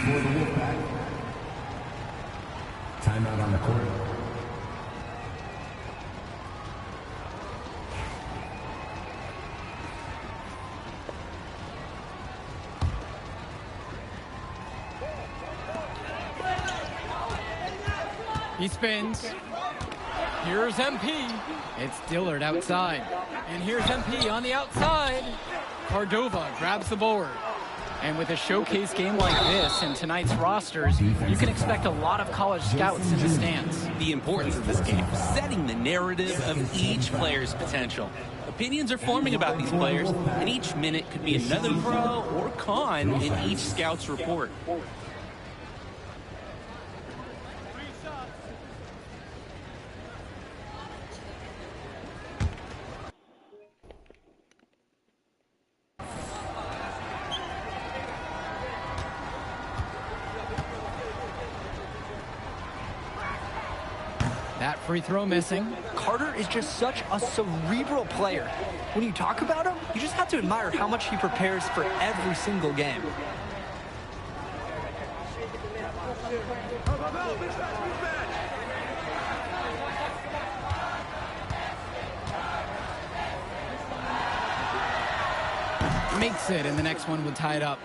for the Wolfpack. Timeout on the court. He spins. Here's MP. It's Dillard outside. And here's MP on the outside. Cordova grabs the board. And with a showcase game like this in tonight's rosters, you can expect a lot of college scouts in the stands. The importance of this game, setting the narrative of each player's potential. Opinions are forming about these players, and each minute could be another pro or con in each scout's report. That free throw missing. Carter is just such a cerebral player. When you talk about him, you just have to admire how much he prepares for every single game. Makes it, and the next one would tie it up.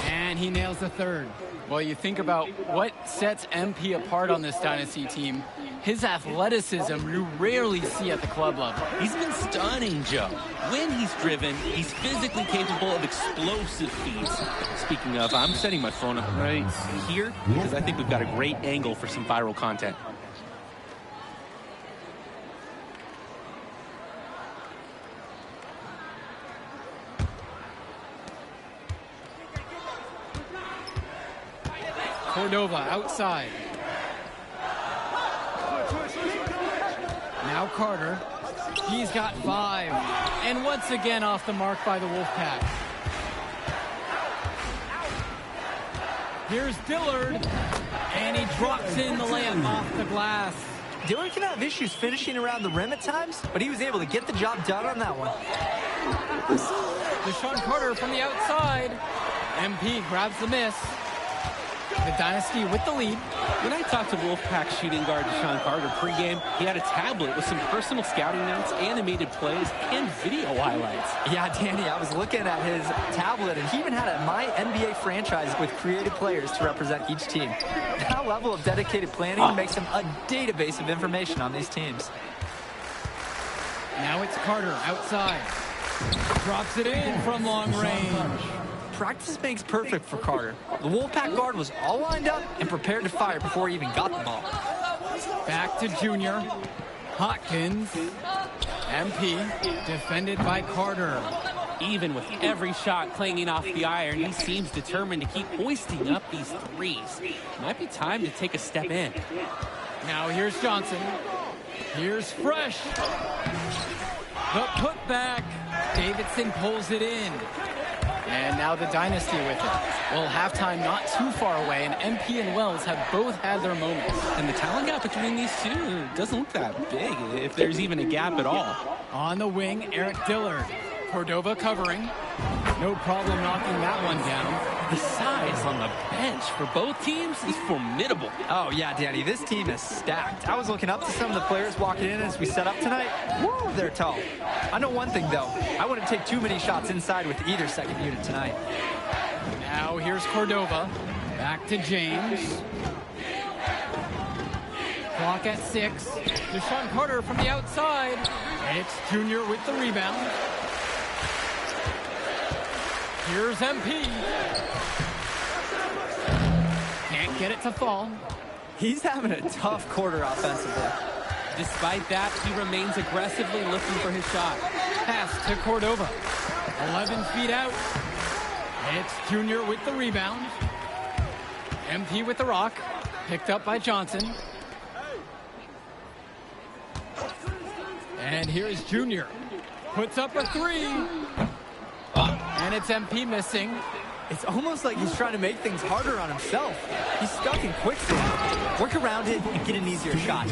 And he nails the third. Well, you think about what sets MP apart on this Dynasty team. His athleticism you rarely see at the club level. He's been stunning, Joe. When he's driven, he's physically capable of explosive feats. Speaking of, I'm setting my phone up right here because I think we've got a great angle for some viral content. Cordova outside. Now Carter. He's got 5. And once again off the mark by the Wolfpack. Here's Dillard. And he drops in the layup off the glass. Dillard can have issues finishing around the rim at times, but he was able to get the job done on that one. Deshaun Carter from the outside. MP grabs the miss. The Dynasty with the lead. When I talked to Wolfpack shooting guard Deshaun Carter pregame, he had a tablet with some personal scouting notes, animated plays, and video highlights. Yeah, Danny, I was looking at his tablet, and he even had a My NBA franchise with creative players to represent each team. That level of dedicated planning makes him a database of information on these teams. Now it's Carter outside. Drops it in from long range. Practice makes perfect for Carter. The Wolfpack guard was all lined up and prepared to fire before he even got the ball. Back to Junior. Hopkins. MP. Defended by Carter. Even with every shot clanging off the iron, he seems determined to keep hoisting up these threes. Might be time to take a step in. Now here's Johnson. Here's Fresh. The putback. Davidson pulls it in. And now the Dynasty with it. Well, halftime not too far away, and MP and Wells have both had their moments. And the talent gap between these two doesn't look that big, if there's even a gap at all. On the wing, Eric Dillard. Cordova covering. No problem knocking that one down. The size on the bench for both teams is formidable. Oh, yeah, Danny, this team is stacked. I was looking up to some of the players walking in as we set up tonight. Woo, they're tall. I know one thing, though. I wouldn't take too many shots inside with either second unit tonight. Now here's Cordova. Back to James. Clock at 6. Deshaun Carter from the outside. It's Junior with the rebound. Here's MP. Can't get it to fall. He's having a tough quarter offensively. Despite that, he remains aggressively looking for his shot. Pass to Cordova. 11 feet out. It's Junior with the rebound. MP with the rock. Picked up by Johnson. And here's Junior. Puts up a 3. And it's MP missing. It's almost like he's trying to make things harder on himself. He's stuck in quicksand. Work around it and get an easier shot.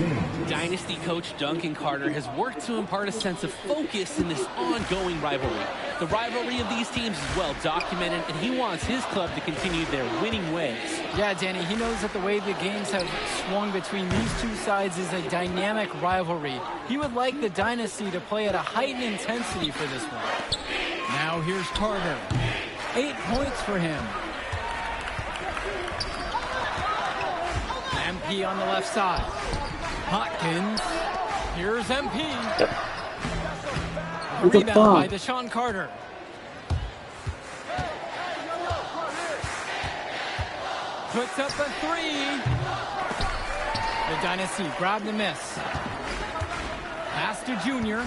Dynasty coach Duncan Carter has worked to impart a sense of focus in this ongoing rivalry. The rivalry of these teams is well documented, and he wants his club to continue their winning ways. Yeah, Danny, he knows that the way the games have swung between these two sides is a dynamic rivalry. He would like the Dynasty to play at a heightened intensity for this one. Now here's Carter. 8 points for him. MP on the left side. Hopkins. Here's MP. Rebound by Deshaun Carter. Puts up a three. The Dynasty grabbed the miss. Pass to Junior.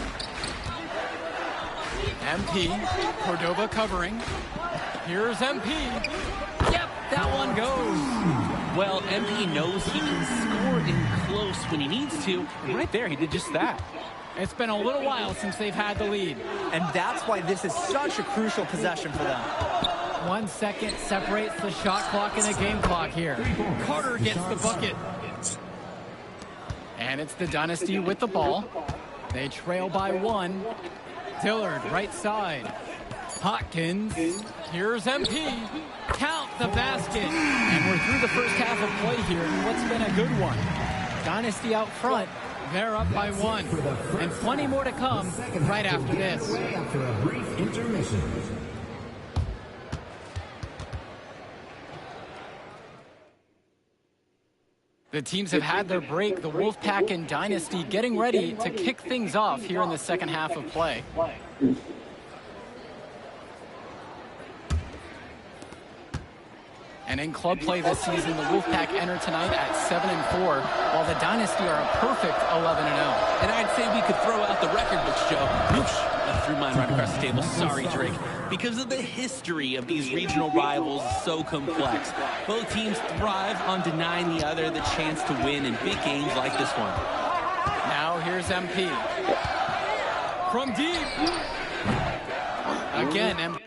MP. Cordova covering. Here's MP. Yep, that one goes. Well, MP knows he can score in close when he needs to, and right there he did just that. It's been a little while since they've had the lead. And that's why this is such a crucial possession for them. 1 second separates the shot clock and the game clock here. Carter gets the bucket. And it's the Dynasty with the ball. They trail by 1. Dillard, right side. Hopkins. Here's MP. Count the basket. And we're through the first half of play here in what's been a good one. Dynasty out front. They're up by 1. And plenty more to come right after this. After a brief intermission. The teams have had their break. The Wolfpack and Dynasty getting ready to kick things off here in the second half of play. And in club play this season, the Wolfpack enter tonight at 7-4, while the Dynasty are a perfect 11-0. And I'd say we could throw out the record books, Joe. Oops, I threw mine right across the table. Sorry, Drake. Because of the history of these regional rivals is so complex. Both teams thrive on denying the other the chance to win in big games like this one. Now here's MP. From deep. Again, MP.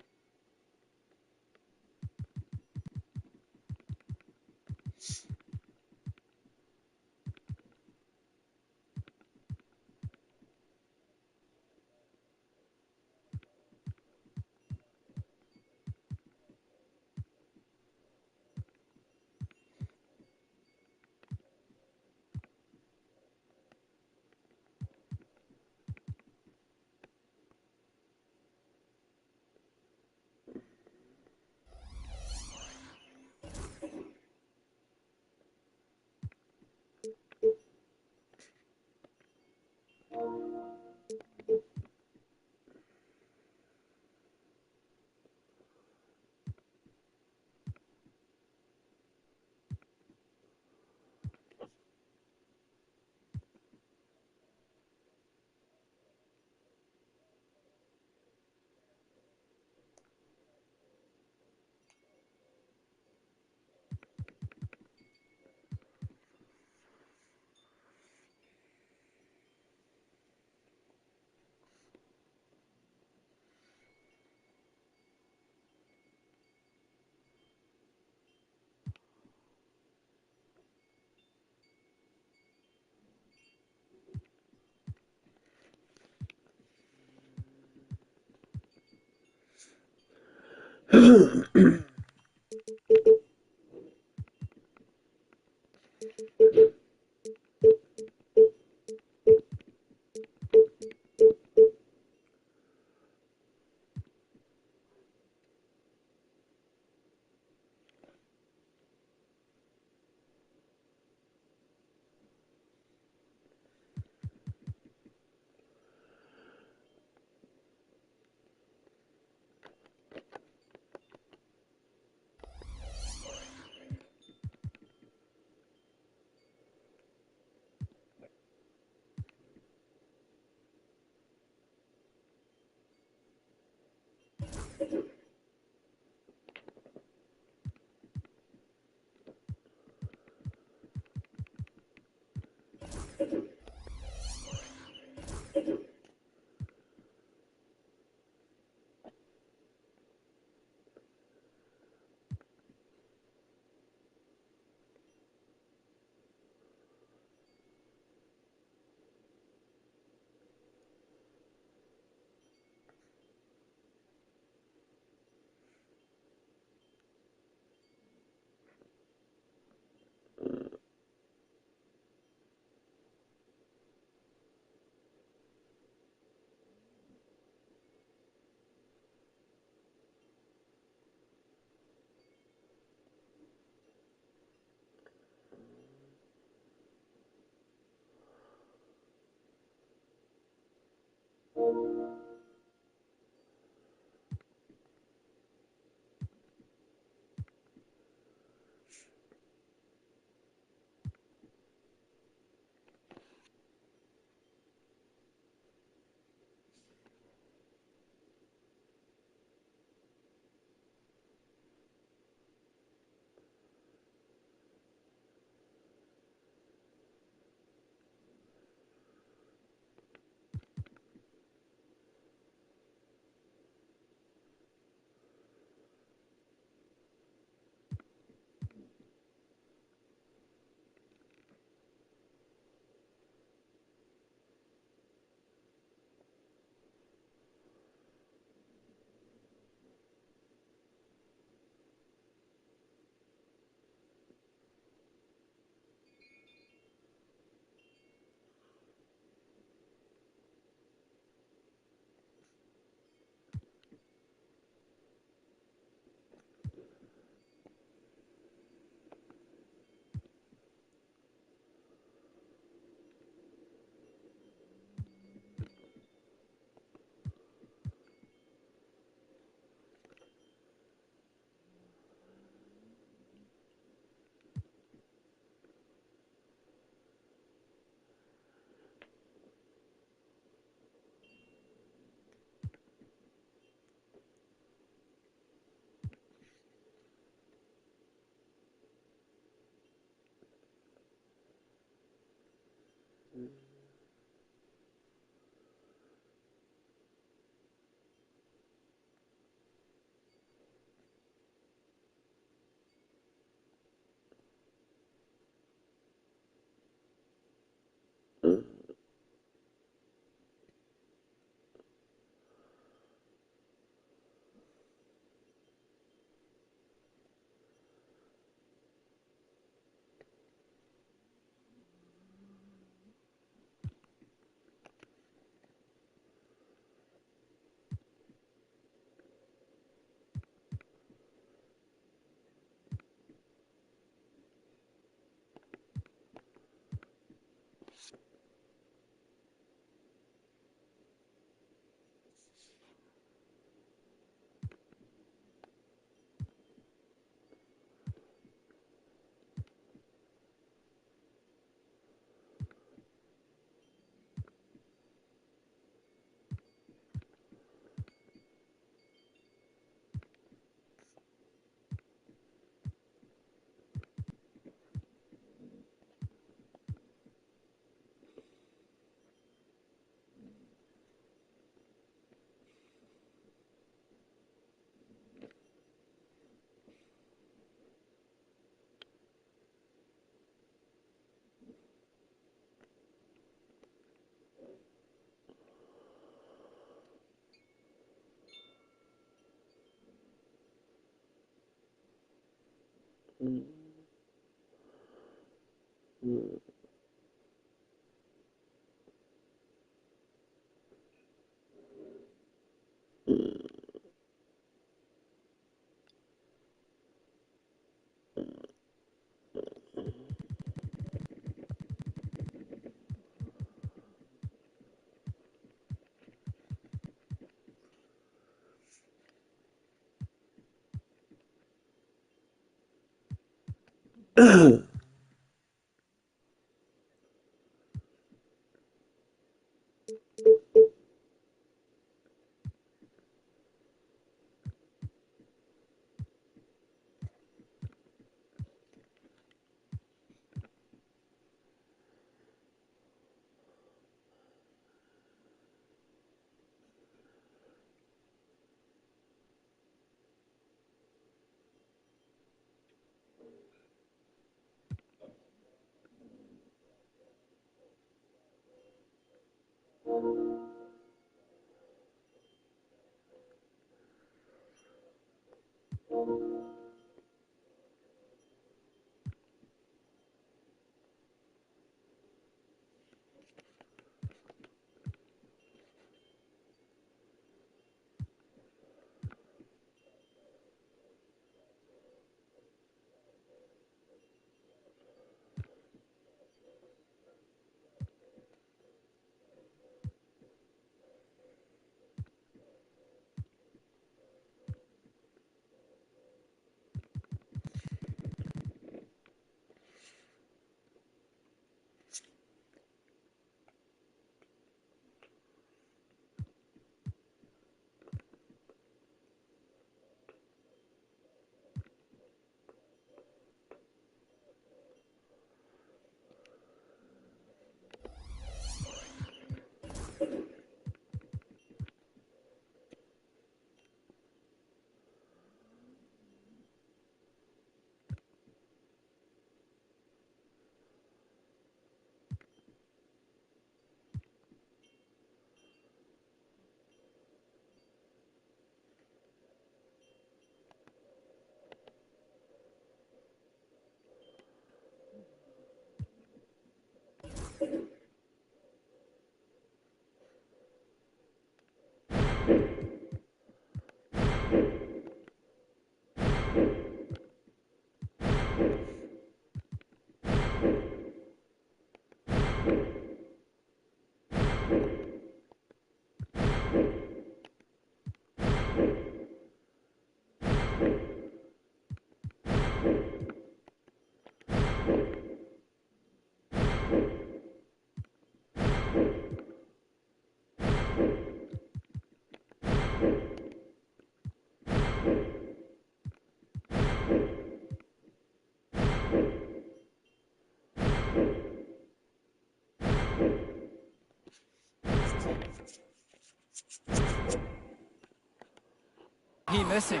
He missing.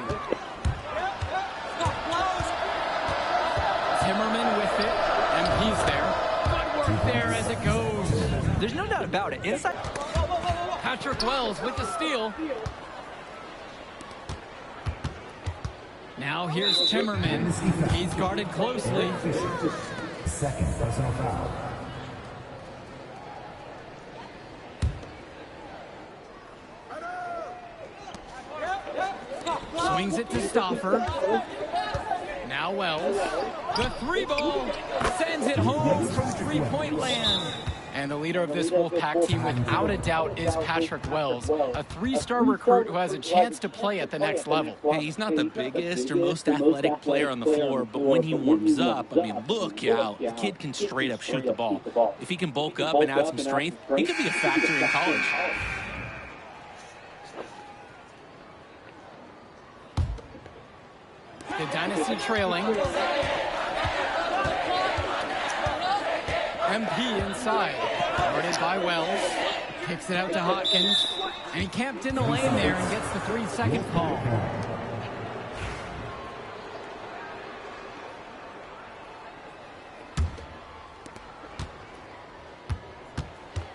Timmerman with it, and he's there. Good work there as it goes. There's no doubt about it. Inside. Patrick Wells with the steal. Now here's Timmerman. He's guarded closely. Second personal foul. Swings it to Stauffer. Now Wells. The three ball sends it home from three-point land. And the leader of this Wolfpack team, without a doubt, is Patrick Wells, a three-star recruit who has a chance to play at the next level. Hey, he's not the biggest or most athletic player on the floor, but when he warms up, I mean, look out. The kid can straight up shoot the ball. If he can bulk up and add some strength, he could be a factor in college. The Dynasty trailing. MP inside. Guarded by Wells. Kicks it out to Hopkins. And he camped in the lane there and gets the 3-second call.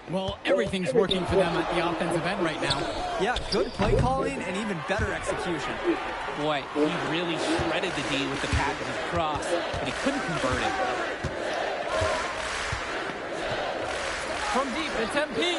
Well, everything's working for them at the offensive end right now. Yeah, good play calling and even better execution. Boy, he really shredded the D with the patented cross, but he couldn't convert it. From deep, it's MP.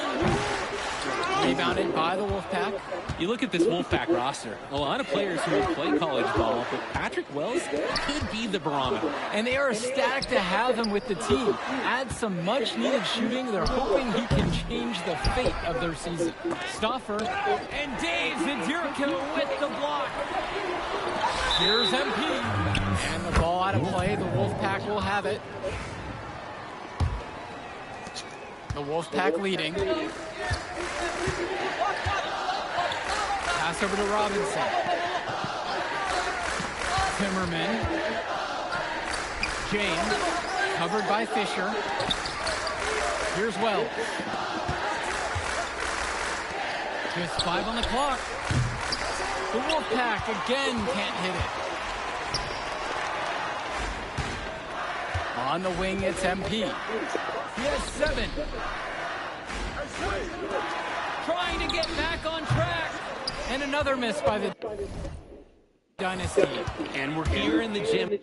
Rebounded by the Wolfpack. You look at this Wolfpack roster, a lot of players who will play college ball, but Patrick Wells could be the barometer. And they are ecstatic to have him with the team. Add some much-needed shooting. They're hoping he can change the fate of their season. Stauffer and Dave Zadirka with the block. Here's MP. And the ball out of play. The Wolfpack will have it. The Wolfpack leading. Pass over to Robinson. Timmerman. James. Covered by Fisher. Here's Wells. Just 5 on the clock. The Wolfpack again can't hit it. On the wing, it's MP. He has 7. Trying to get back on track. And another miss by the Dynasty. And we're here in the gym.